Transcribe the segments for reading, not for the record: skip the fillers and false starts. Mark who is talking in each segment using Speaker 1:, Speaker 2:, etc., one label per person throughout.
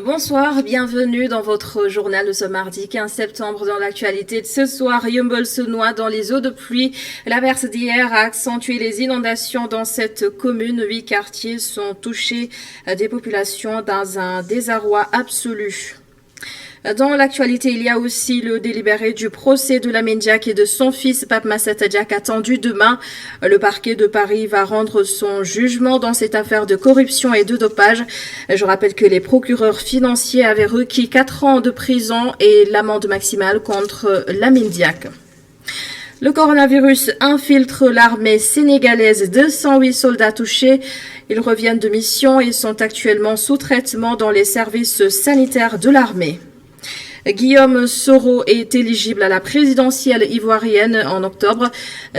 Speaker 1: Bonsoir, bienvenue dans votre journal de ce mardi 15 septembre. Dans l'actualité de ce soir, Yeumbeul se noie dans les eaux de pluie. L'averse d'hier a accentué les inondations dans cette commune. 8 quartiers sont touchés, des populations dans un désarroi absolu. Dans l'actualité, il y a aussi le délibéré du procès de Lamine Diack et de son fils Pape Massata Diack attendu demain. Le parquet de Paris va rendre son jugement dans cette affaire de corruption et de dopage. Je rappelle que les procureurs financiers avaient requis 4 ans de prison et l'amende maximale contre Lamine Diack. Le coronavirus infiltre l'armée sénégalaise. 208 soldats touchés. Ils reviennent de mission et sont actuellement sous traitement dans les services sanitaires de l'armée. Guillaume Soro est éligible à la présidentielle ivoirienne en octobre.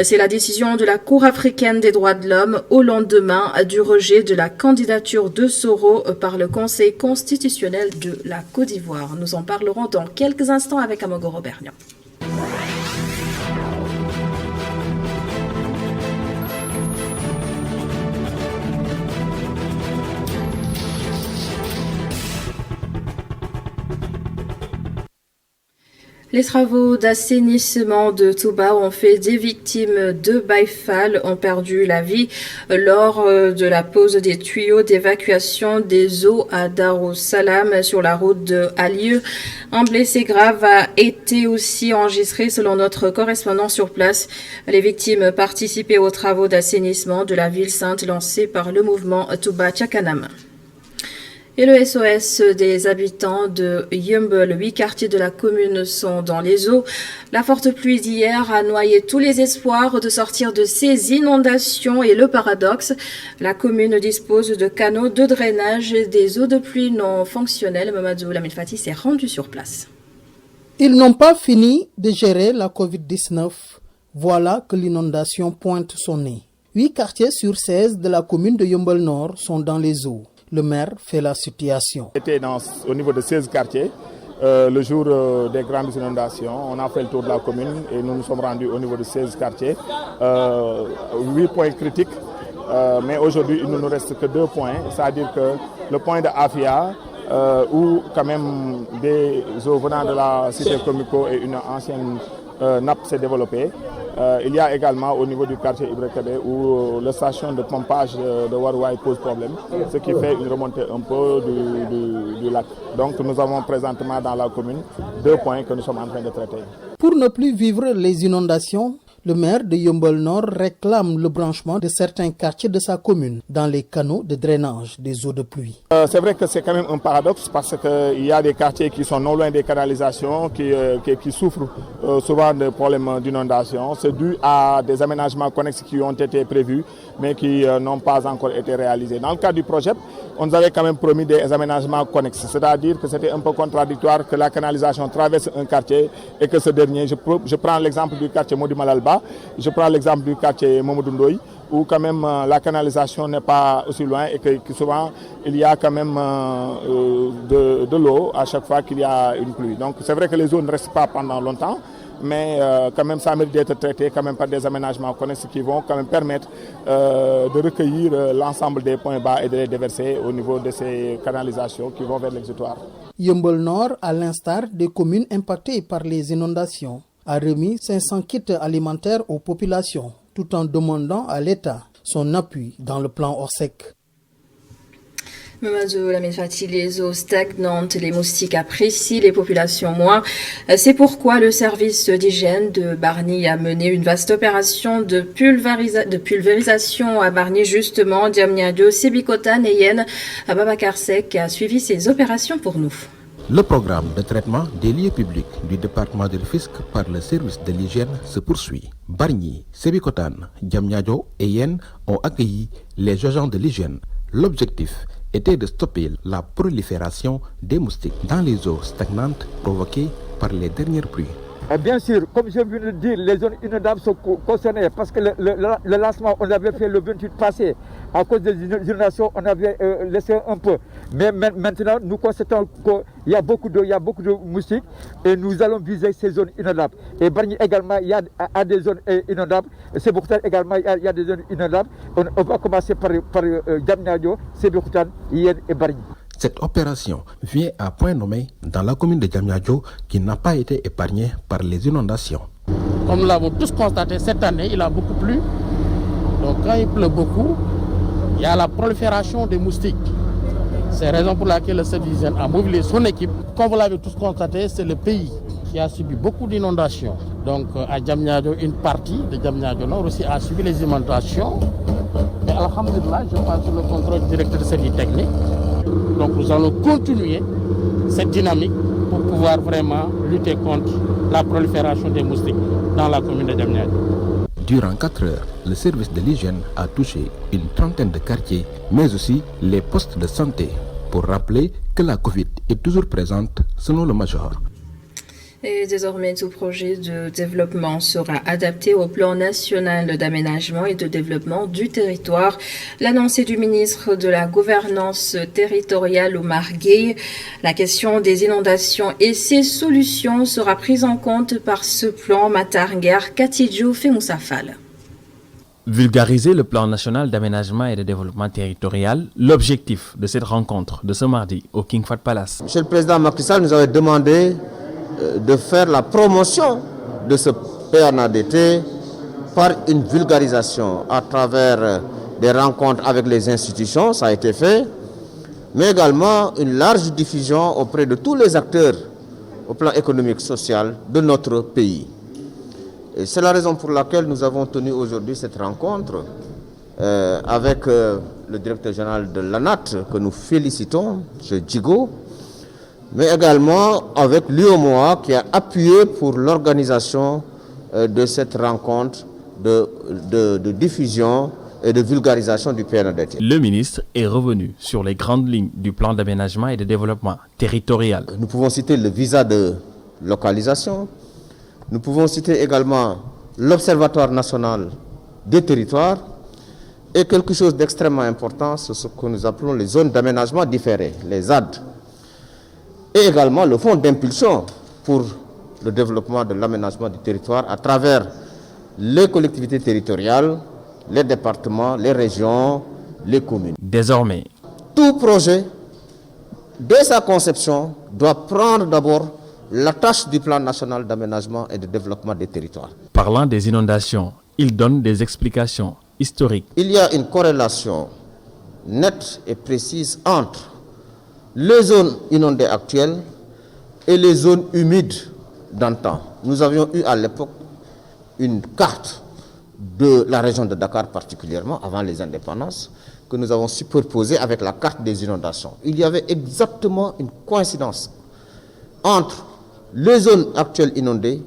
Speaker 1: C'est la décision de la Cour africaine des droits de l'homme au lendemain du rejet de la candidature de Soro par le Conseil constitutionnel de la Côte d'Ivoire. Nous en parlerons dans quelques instants avec Amogoro Bernian. Les travaux d'assainissement de Touba ont fait des victimes de Baïfal ont perdu la vie lors de la pose des tuyaux d'évacuation des eaux à Darussalam sur la route de Alieu. Un blessé grave a été aussi enregistré selon notre correspondant sur place. Les victimes participaient aux travaux d'assainissement de la ville sainte lancés par le mouvement Touba Tchakanam. Et le SOS des habitants de Yeumbeul, 8 quartiers de la commune sont dans les eaux. La forte pluie d'hier a noyé tous les espoirs de sortir de ces inondations et le paradoxe, la commune dispose de canaux de drainage et des eaux de pluie non fonctionnelles. Mamadou Lamine Fati s'est rendu sur place.
Speaker 2: Ils n'ont pas fini de gérer la Covid-19. Voilà que l'inondation pointe son nez. 8 quartiers sur 16 de la commune de Yeumbeul Nord sont dans les eaux. Le maire fait la situation.
Speaker 3: J'étais au niveau de 16 quartiers. Le jour des grandes inondations, on a fait le tour de la commune et nous nous sommes rendus au niveau de 16 quartiers. 8 points critiques, mais aujourd'hui il ne nous reste que 2 points. C'est-à-dire que le point de Afia, où quand même des eaux venant de la cité Comico et une ancienne nappe s'est développée. Il y a également au niveau du quartier Ibrekebe où la station de pompage de Warouaï pose problème, ce qui fait une remontée un peu du lac. Donc nous avons présentement dans la commune 2 points que nous sommes en train de traiter.
Speaker 2: Pour ne plus vivre les inondations, le maire de Yeumbeul Nord réclame le branchement de certains quartiers de sa commune dans les canaux de drainage des eaux de pluie.
Speaker 3: C'est vrai que c'est quand même un paradoxe parce qu'il y a des quartiers qui sont non loin des canalisations, qui souffrent souvent de problèmes d'inondation. C'est dû à des aménagements connexes qui ont été prévus mais qui n'ont pas encore été réalisés. Dans le cadre du projet, on nous avait quand même promis des aménagements connexes, c'est-à-dire que c'était un peu contradictoire que la canalisation traverse un quartier et que ce dernier, je prends l'exemple du quartier Modi Malalba, je prends l'exemple du quartier Momodou Ndoye, où quand même la canalisation n'est pas aussi loin et que souvent il y a quand même de l'eau à chaque fois qu'il y a une pluie. Donc c'est vrai que les eaux ne restent pas pendant longtemps, mais quand même ça mérite d'être traité quand même par des aménagements connexes qui vont quand même permettre de recueillir l'ensemble des points bas et de les déverser au niveau de ces canalisations qui vont vers l'exutoire.
Speaker 2: Yeumbeul Nord, à l'instar des communes impactées par les inondations, a remis 500 kits alimentaires aux populations, tout en demandant à l'État son appui dans le plan Orsec.
Speaker 1: Mamadou Lamine Fati, les eaux stagnantes, les moustiques apprécient, les populations moins. C'est pourquoi le service d'hygiène de Bargny a mené une vaste opération de pulvérisation à Bargny, justement. Diamniadio, Sébikotane et Yen Babacar Seck a suivi ces opérations pour nous.
Speaker 4: Le programme de traitement des lieux publics du département de Rufisque par le service de l'hygiène se poursuit. Bargny, Sébikotane, Diamniadio et Yen ont accueilli les agents de l'hygiène. L'objectif était de stopper la prolifération des moustiques dans les eaux stagnantes provoquées par les dernières pluies.
Speaker 5: Bien sûr, comme je viens de le dire, les zones inondables sont concernées parce que le lancement, on l'avait fait le 28 passé. À cause des inondations, on avait laissé un peu. Mais maintenant, nous constatons qu'il y a beaucoup d'eau, il y a beaucoup de moustiques et nous allons viser ces zones inondables. Et Bargny également, il y a des zones inondables. Sébikotane également, il y a des zones inondables. On va commencer par Diamniadio, Sébikotane, Yen et Bargny.
Speaker 4: Cette opération vient à point nommé dans la commune de Diamniadio qui n'a pas été épargnée par les inondations.
Speaker 6: Comme nous l'avons tous constaté, cette année, il a beaucoup plu. Donc quand il pleut beaucoup, il y a la prolifération des moustiques. C'est la raison pour laquelle le service d'hygiène a mobilisé son équipe. Comme vous l'avez tous constaté, c'est le pays qui a subi beaucoup d'inondations. Donc à Diamniadio, une partie de Diamniadio Nord aussi a subi les inondations. Mais alhamdulillah, je passe sur le contrôle du directeur de service technique. Donc nous allons continuer cette dynamique pour pouvoir vraiment lutter contre la prolifération des moustiques dans la commune de Diamniadio.
Speaker 4: Durant 4 heures, le service de l'hygiène a touché une trentaine de quartiers, mais aussi les postes de santé, pour rappeler que la Covid est toujours présente selon le major.
Speaker 1: Et désormais, tout projet de développement sera adapté au plan national d'aménagement et de développement du territoire. L'annonce est du ministre de la Gouvernance territoriale, Oumar Gueye. La question des inondations et ses solutions sera prise en compte par ce plan. Matar-Nguer, Katidjo, Femoussafal.
Speaker 7: Vulgariser le plan national d'aménagement et de développement territorial, l'objectif de cette rencontre de ce mardi au King Fahd Palace.
Speaker 8: Monsieur le Président Macky Sall nous avait demandé de faire la promotion de ce PNADT par une vulgarisation à travers des rencontres avec les institutions, ça a été fait, mais également une large diffusion auprès de tous les acteurs au plan économique et social de notre pays. Et c'est la raison pour laquelle nous avons tenu aujourd'hui cette rencontre avec le directeur général de l'ANAT, que nous félicitons, M. Djigo, mais également avec l'UOMOA qui a appuyé pour l'organisation de cette rencontre de diffusion et de vulgarisation du PNADT.
Speaker 7: Le ministre est revenu sur les grandes lignes du plan d'aménagement et de développement territorial.
Speaker 8: Nous pouvons citer le visa de localisation, nous pouvons citer également l'Observatoire national des territoires et quelque chose d'extrêmement important, c'est ce que nous appelons les zones d'aménagement différées, les ZAD. Et également le fonds d'impulsion pour le développement de l'aménagement du territoire à travers les collectivités territoriales, les départements, les régions, les communes.
Speaker 7: Désormais,
Speaker 8: tout projet, dès sa conception, doit prendre d'abord la tâche du plan national d'aménagement et de développement des territoires.
Speaker 7: Parlant des inondations, il donne des explications historiques.
Speaker 8: Il y a une corrélation nette et précise entre les zones inondées actuelles et les zones humides d'antan. Nous avions eu à l'époque une carte de la région de Dakar particulièrement, avant les indépendances, que nous avons superposée avec la carte des inondations. Il y avait exactement une coïncidence entre les zones actuelles inondées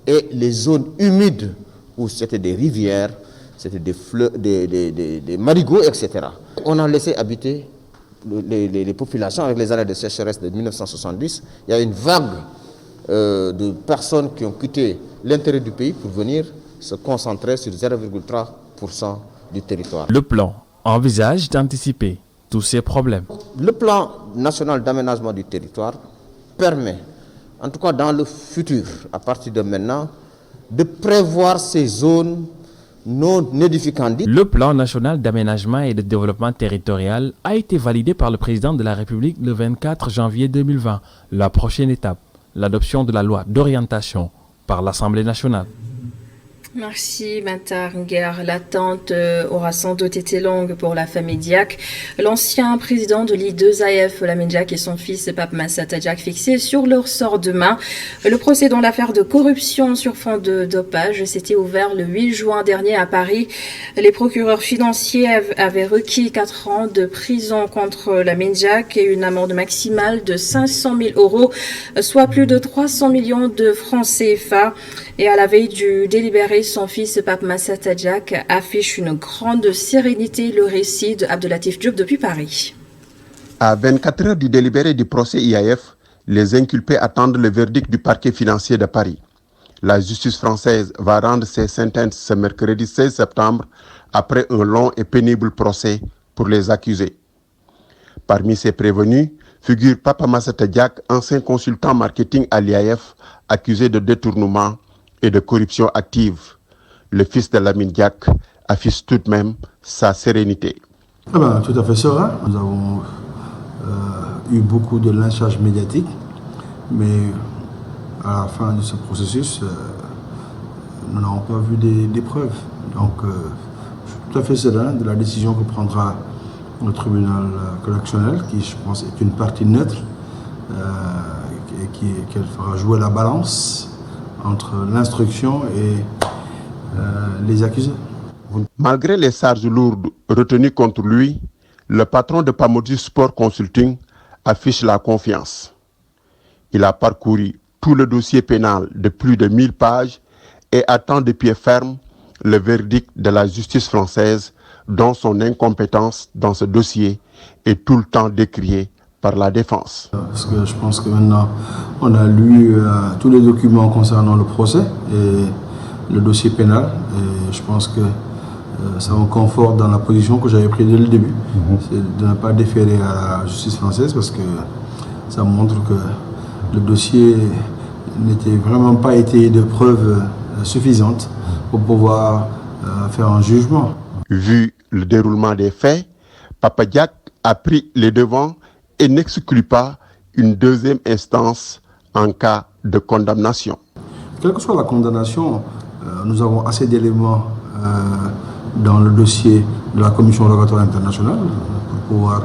Speaker 8: et les zones humides, où c'était des rivières, c'était des fleuves, des marigots, etc. On a laissé habiter les populations avec les années de sécheresse de 1970. Il y a une vague de personnes qui ont quitté l'intérieur du pays pour venir se concentrer sur 0,3% du territoire.
Speaker 7: Le plan envisage d'anticiper tous ces problèmes.
Speaker 8: Le plan national d'aménagement du territoire permet, en tout cas dans le futur, à partir de maintenant, de prévoir ces zones non édificantes.
Speaker 7: Le plan national d'aménagement et de développement territorial a été validé par le président de la République le 24 janvier 2020. La prochaine étape, l'adoption de la loi d'orientation par l'Assemblée nationale.
Speaker 1: Merci Matar-Nguer. L'attente aura sans doute été longue pour la famille Diack. L'ancien président de l'I2AF, Lamine Diack, et son fils Pape Massata Diack fixés sur leur sort demain. Le procès dans l'affaire de corruption sur fond de dopage s'était ouvert le 8 juin dernier à Paris. Les procureurs financiers avaient requis 4 ans de prison contre Lamine Diack et une amende maximale de 500 000 €, soit plus de 300 millions de francs CFA. Et à la veille du délibéré, son fils Pape Massata Diack affiche une grande sérénité. Le récit de Abdelatif Diop depuis Paris.
Speaker 9: À 24 heures du délibéré du procès IAF, les inculpés attendent le verdict du parquet financier de Paris. La justice française va rendre ses sentences ce mercredi 16 septembre après un long et pénible procès pour les accusés. Parmi ces prévenus figure Pape Massata Diack, ancien consultant marketing à l'IAF, accusé de détournement et de corruption active. Le fils de Lamine Diack affiche tout de même sa sérénité.
Speaker 10: Tout à fait serein. Nous avons eu beaucoup de lynchage médiatique, mais à la fin de ce processus, nous n'avons pas vu des preuves. Donc, je suis tout à fait serein de la décision que prendra le tribunal correctionnel, qui, je pense, est une partie neutre, et qu'elle fera jouer la balance entre l'instruction et les accusés.
Speaker 9: Malgré les charges lourdes retenues contre lui, le patron de Pamodji Sport Consulting affiche la confiance. Il a parcouru tout le dossier pénal de plus de 1000 pages et attend de pied ferme le verdict de la justice française, dont son incompétence dans ce dossier est tout le temps décriée par la défense.
Speaker 10: Parce que je pense que maintenant, on a lu tous les documents concernant le procès et le dossier pénal, et je pense que ça me conforte dans la position que j'avais prise dès le début, c'est de ne pas déférer à la justice française, parce que ça montre que le dossier n'était vraiment pas étayé de preuves suffisantes pour pouvoir faire un jugement.
Speaker 9: Vu le déroulement des faits, Papa Diack a pris les devants et n'exclut pas une deuxième instance en cas de condamnation.
Speaker 10: Quelle que soit la condamnation, nous avons assez d'éléments dans le dossier de la Commission rogatoire internationale pour pouvoir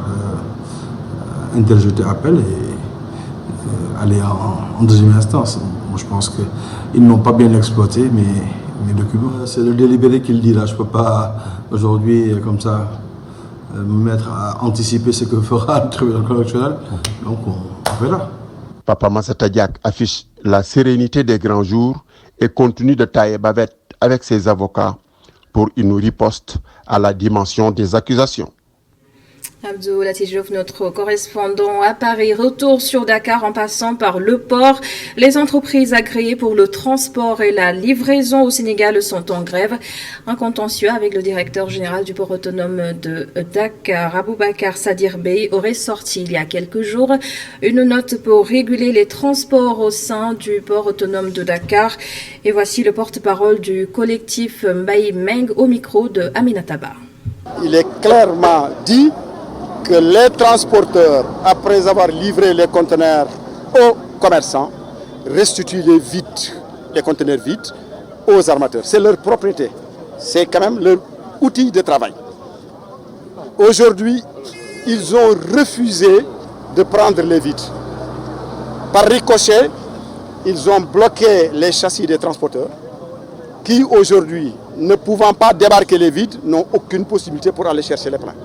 Speaker 10: interjeter appel et aller en deuxième instance. Moi, je pense qu'ils n'ont pas bien exploité mes documents. C'est le délibéré qui le dit là. Je ne peux pas aujourd'hui, comme ça, me mettre à anticiper ce que fera le tribunal correctionnel. Donc on verra.
Speaker 9: Papa Massata Diack affiche la sérénité des grands jours et continue de tailler bavette avec ses avocats pour une riposte à la dimension des accusations.
Speaker 1: Abdou Latijouf, notre correspondant à Paris, retour sur Dakar en passant par le port. Les entreprises agréées pour le transport et la livraison au Sénégal sont en grève. Un contentieux avec le directeur général du port autonome de Dakar, Aboubacar Sadir Bey, aurait sorti il y a quelques jours une note pour réguler les transports au sein du port autonome de Dakar. Et voici le porte-parole du collectif Mbaye Meng au micro de Aminata Ba.
Speaker 11: Il est clairement dit que les transporteurs, après avoir livré les conteneurs aux commerçants, restituent les conteneurs vides aux armateurs. C'est leur propriété, c'est quand même leur outil de travail. Aujourd'hui, ils ont refusé de prendre les vides. Par ricochet, ils ont bloqué les châssis des transporteurs qui aujourd'hui, ne pouvant pas débarquer les vides, n'ont aucune possibilité pour aller chercher les pleins.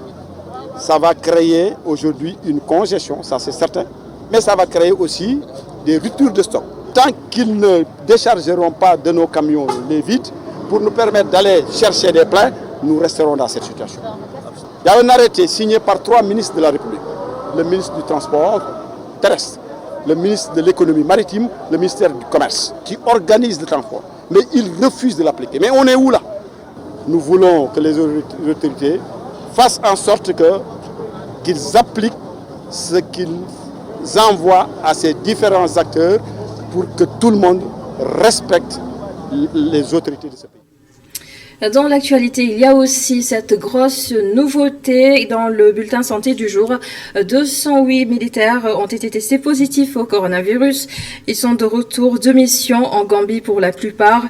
Speaker 11: Ça va créer aujourd'hui une congestion, ça c'est certain, mais ça va créer aussi des ruptures de stock. Tant qu'ils ne déchargeront pas de nos camions les vides pour nous permettre d'aller chercher des pleins, nous resterons dans cette situation. Il y a un arrêté signé par 3 ministres de la République. Le ministre du Transport terrestre, le ministre de l'économie maritime, le ministère du Commerce, qui organise le transport. Mais ils refusent de l'appliquer. Mais on est où là? Nous voulons que les autorités fassent en sorte qu'ils appliquent ce qu'ils envoient à ces différents acteurs pour que tout le monde respecte les autorités de ce pays.
Speaker 1: Dans l'actualité, il y a aussi cette grosse nouveauté dans le bulletin santé du jour. 208 militaires ont été testés positifs au coronavirus. Ils sont de retour de mission en Gambie pour la plupart.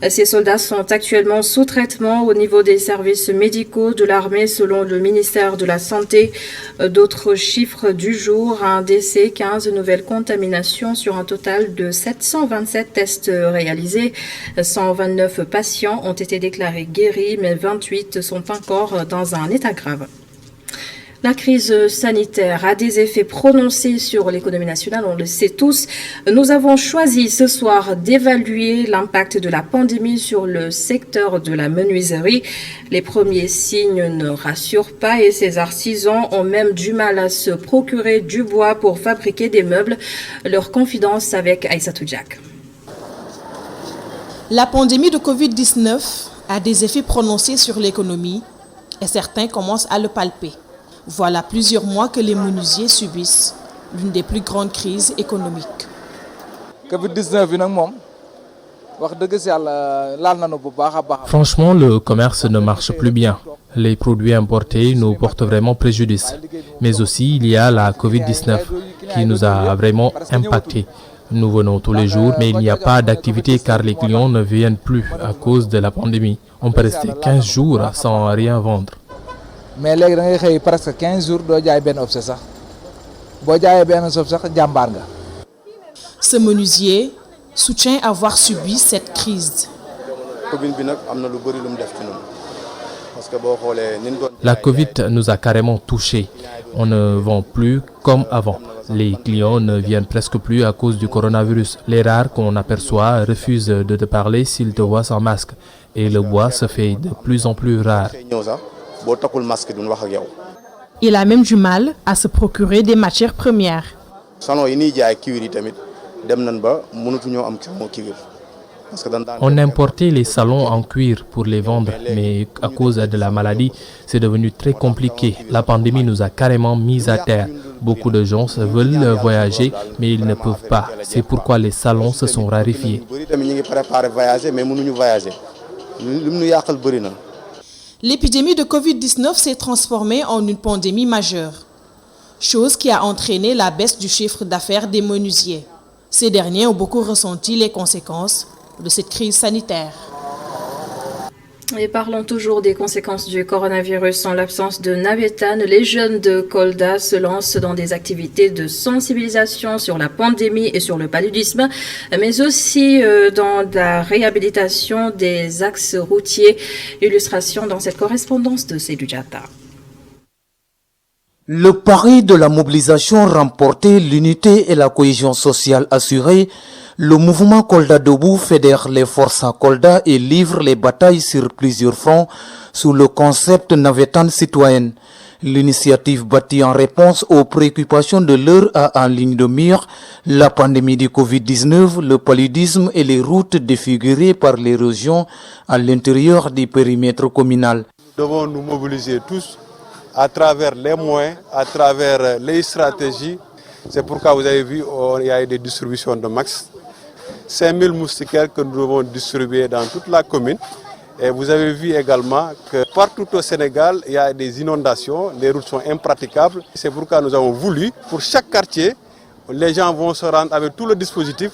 Speaker 1: Ces soldats sont actuellement sous traitement au niveau des services médicaux de l'armée selon le ministère de la Santé. D'autres chiffres du jour, un décès, 15 nouvelles contaminations sur un total de 727 tests réalisés. 129 patients ont été déclarés guéris, mais 28 sont encore dans un état grave. La crise sanitaire a des effets prononcés sur l'économie nationale, on le sait tous. Nous avons choisi ce soir d'évaluer l'impact de la pandémie sur le secteur de la menuiserie. Les premiers signes ne rassurent pas et ces artisans ont même du mal à se procurer du bois pour fabriquer des meubles. Leur confidence avec Aïssatou Diack.
Speaker 12: La pandémie de Covid-19 a des effets prononcés sur l'économie et certains commencent à le palper. Voilà plusieurs mois que les menuisiers subissent l'une des plus grandes crises économiques.
Speaker 13: Covid-19 bi nag moom
Speaker 7: Franchement, le commerce ne marche plus bien. Les produits importés nous portent vraiment préjudice. Mais aussi, il y a la Covid-19 qui nous a vraiment impactés. Nous venons tous les jours, mais il n'y a pas d'activité car les clients ne viennent plus à cause de la pandémie. On peut rester 15 jours sans rien vendre.
Speaker 13: Mais là, on a presque 15 jours de
Speaker 12: Ce menuisier soutient avoir subi cette crise.
Speaker 7: La Covid nous a carrément touchés. On ne vend plus comme avant. Les clients ne viennent presque plus à cause du coronavirus. Les rares qu'on aperçoit refusent de te parler s'ils te voient sans masque. Et le bois se fait de plus en plus rare.
Speaker 12: Il a même du mal à se procurer des matières premières.
Speaker 7: On importait les salons en cuir pour les vendre, mais à cause de la maladie, c'est devenu très compliqué. La pandémie nous a carrément mis à terre. Beaucoup de gens veulent voyager, mais ils ne peuvent pas. C'est pourquoi les salons se sont raréfiés.
Speaker 12: L'épidémie de Covid-19 s'est transformée en une pandémie majeure, chose qui a entraîné la baisse du chiffre d'affaires des menuisiers. Ces derniers ont beaucoup ressenti les conséquences de cette crise sanitaire.
Speaker 1: Et parlons toujours des conséquences du coronavirus. En l'absence de navétane, les jeunes de Kolda se lancent dans des activités de sensibilisation sur la pandémie et sur le paludisme, mais aussi dans la réhabilitation des axes routiers. Illustration dans cette correspondance de Seydou Diatta.
Speaker 14: Le pari de la mobilisation remportée, l'unité et la cohésion sociale assurée, le mouvement Kolda Debout fédère les forces à Kolda et livre les batailles sur plusieurs fronts sous le concept navétane citoyenne. L'initiative bâtie en réponse aux préoccupations de l'heure a en ligne de mire la pandémie du Covid-19, le paludisme et les routes défigurées par l'érosion à l'intérieur du périmètre communal.
Speaker 15: Nous devons nous mobiliser tous à travers les moyens, à travers les stratégies. C'est pourquoi vous avez vu, il y a eu des distributions de max. 5000 moustiquaires que nous devons distribuer dans toute la commune. Et vous avez vu également que partout au Sénégal, il y a des inondations, les routes sont impraticables. C'est pourquoi nous avons voulu, pour chaque quartier, les gens vont se rendre avec tout le dispositif,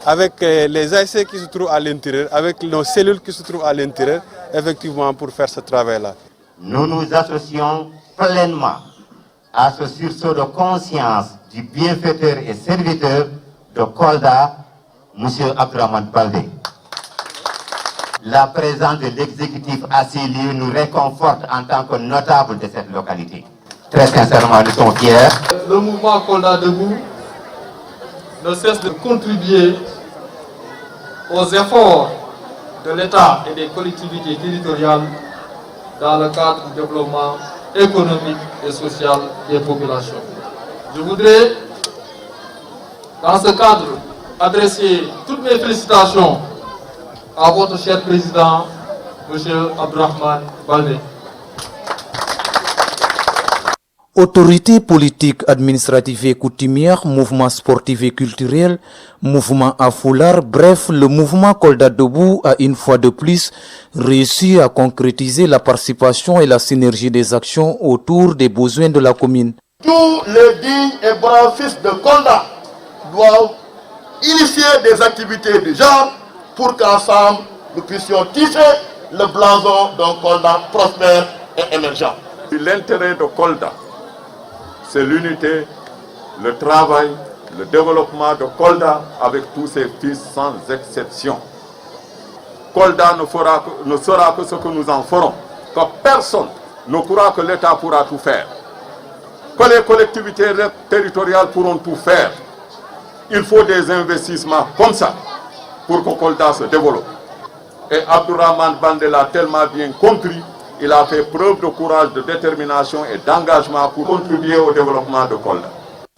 Speaker 15: avec les ASC qui se trouvent à l'intérieur, avec nos cellules qui se trouvent à l'intérieur, effectivement pour faire ce travail-là.
Speaker 16: Nous nous associons pleinement à ce sursaut de conscience du bienfaiteur et serviteur de Kolda, M. Abdourahmane Baldé. La présence de l'exécutif à ces lieux nous réconforte en tant que notable de cette localité. Très sincèrement, nous sommes fiers.
Speaker 17: Le mouvement Kolda Debout ne cesse de contribuer aux efforts de l'État et des collectivités territoriales dans le cadre du développement économique et social des populations. Je voudrais, dans ce cadre, adresser toutes mes félicitations à votre cher président, M. Abdourahmane Baldé.
Speaker 14: Autorités politiques, administratives et coutumières, mouvements sportifs et culturels, mouvements à foulard, bref, le mouvement Kolda Debout a une fois de plus réussi à concrétiser la participation et la synergie des actions autour des besoins de la commune.
Speaker 11: Tous les dignes et braves fils de Kolda doivent initier des activités du genre pour qu'ensemble nous puissions tisser le blason d'un Kolda prospère et émergent.
Speaker 3: L'intérêt de Kolda, c'est l'unité, le travail, le développement de Kolda avec tous ses fils sans exception. Kolda ne sera que ce que nous en ferons, que personne ne croira que l'État pourra tout faire, que les collectivités territoriales pourront tout faire. Il faut des investissements comme ça pour que Kolda se développe. Et Abdourahmane Baldé l'a tellement bien compris, il a fait preuve de courage, de détermination et d'engagement pour contribuer au développement de Kolda.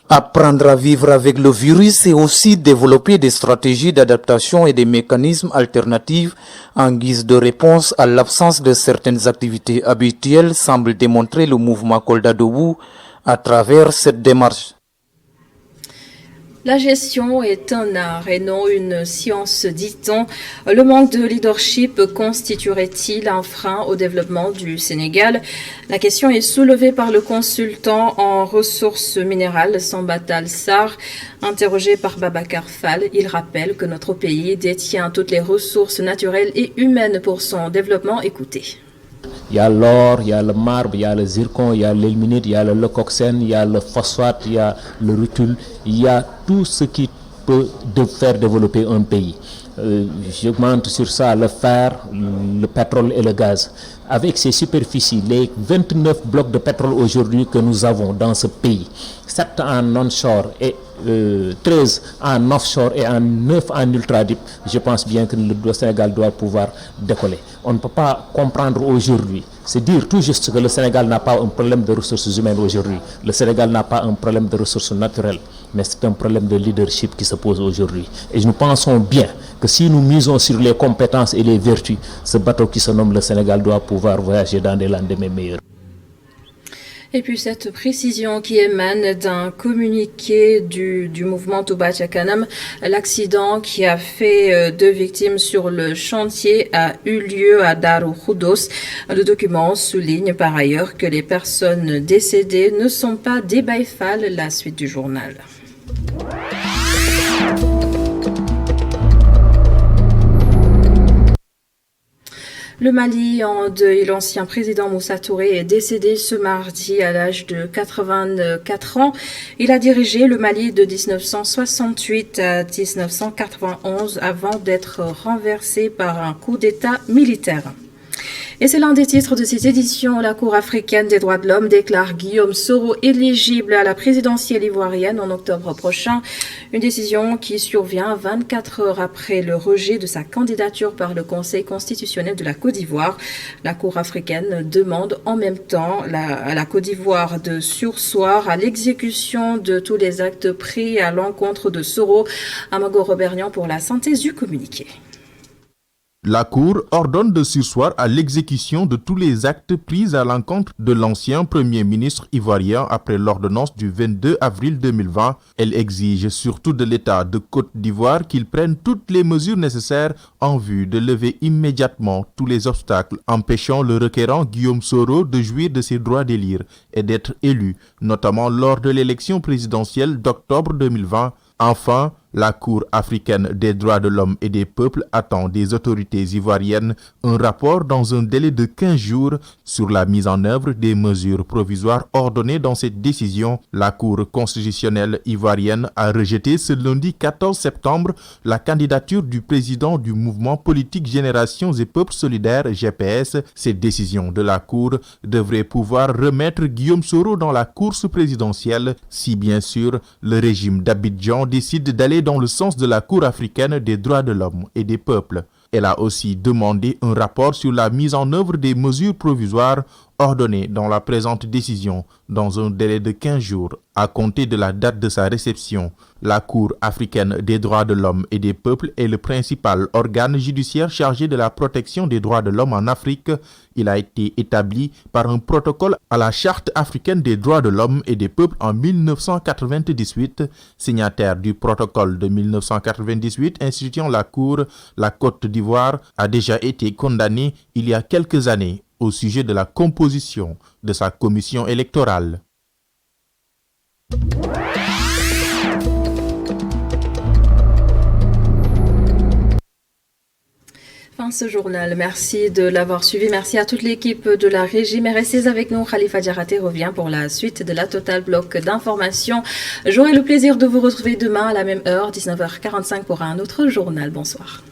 Speaker 14: Apprendre à vivre avec le virus, c'est aussi développer des stratégies d'adaptation et des mécanismes alternatifs en guise de réponse à l'absence de certaines activités habituelles, semble démontrer le mouvement Kolda Debout à travers cette démarche.
Speaker 1: La gestion est un art et non une science, dit-on. Le manque de leadership constituerait-il un frein au développement du Sénégal? La question est soulevée par le consultant en ressources minérales Sambatal Sarr. Interrogé par Babacar Fall, il rappelle que notre pays détient toutes les ressources naturelles et humaines pour son développement. Écoutez.
Speaker 18: Il y a l'or, il y a le marbre, il y a le zircon, il y a l'ilménite, il y a le leucoxène, il y a le phosphate, il y a le rutile, il y a tout ce qui peut faire développer un pays. J'augmente sur ça le fer, le pétrole et le gaz. Avec ces superficies, les 29 blocs de pétrole aujourd'hui que nous avons dans ce pays, 7 en onshore et 13 en offshore et 9 en ultra-deep, je pense bien que le Sénégal doit pouvoir décoller. On ne peut pas comprendre aujourd'hui, c'est dire tout juste que le Sénégal n'a pas un problème de ressources humaines aujourd'hui. Le Sénégal n'a pas un problème de ressources naturelles, mais c'est un problème de leadership qui se pose aujourd'hui. Et nous pensons bien que si nous misons sur les compétences et les vertus, ce bateau qui se nomme le Sénégal doit pouvoir voyager dans des lendemains meilleurs.
Speaker 1: Et puis cette précision qui émane d'un communiqué du mouvement Touba Ca Kanam, l'accident qui a fait 2 victimes sur le chantier a eu lieu à Darou Khoudoss. Le document souligne par ailleurs que les personnes décédées ne sont pas des Baye Fall. La suite du journal. Le Mali en deuil, l'ancien président Moussa Touré est décédé ce mardi à l'âge de 84 ans. Il a dirigé le Mali de 1968 à 1991 avant d'être renversé par un coup d'État militaire. Et c'est l'un des titres de cette édition. La Cour africaine des droits de l'homme déclare Guillaume Soro éligible à la présidentielle ivoirienne en octobre prochain. Une décision qui survient 24 heures après le rejet de sa candidature par le Conseil constitutionnel de la Côte d'Ivoire. La Cour africaine demande en même temps à la Côte d'Ivoire de surseoir à l'exécution de tous les actes pris à l'encontre de Soro. Amago Robernian pour la synthèse du communiqué.
Speaker 19: La Cour ordonne de surseoir à l'exécution de tous les actes pris à l'encontre de l'ancien Premier ministre ivoirien après l'ordonnance du 22 avril 2020. Elle exige surtout de l'État de Côte d'Ivoire qu'il prenne toutes les mesures nécessaires en vue de lever immédiatement tous les obstacles empêchant le requérant Guillaume Soro de jouir de ses droits d'élire et d'être élu, notamment lors de l'élection présidentielle d'octobre 2020. Enfin, la Cour africaine des droits de l'homme et des peuples attend des autorités ivoiriennes un rapport dans un délai de 15 jours sur la mise en œuvre des mesures provisoires ordonnées dans cette décision. La Cour constitutionnelle ivoirienne a rejeté ce lundi 14 septembre la candidature du président du mouvement politique Générations et Peuples Solidaires GPS. Cette décision de la Cour devrait pouvoir remettre Guillaume Soro dans la course présidentielle si bien sûr le régime d'Abidjan décide d'aller dans le sens de la Cour africaine des droits de l'homme et des peuples. Elle a aussi demandé un rapport sur la mise en œuvre des mesures provisoires ordonnées dans la présente décision dans un délai de 15 jours à compter de la date de sa réception. La Cour africaine des droits de l'homme et des peuples est le principal organe judiciaire chargé de la protection des droits de l'homme en Afrique. Il a été établi par un protocole à la Charte africaine des droits de l'homme et des peuples en 1998. Signataire du protocole de 1998 instituant la Cour, la Côte d'Ivoire a déjà été condamnée il y a quelques années au sujet de la composition de sa commission électorale.
Speaker 1: Fin ce journal. Merci de l'avoir suivi. Merci à toute l'équipe de la régie. Mais restez avec nous. Khalifa Diaraté revient pour la suite de la Total Bloc d'informations. J'aurai le plaisir de vous retrouver demain à la même heure, 19h45 pour un autre journal. Bonsoir.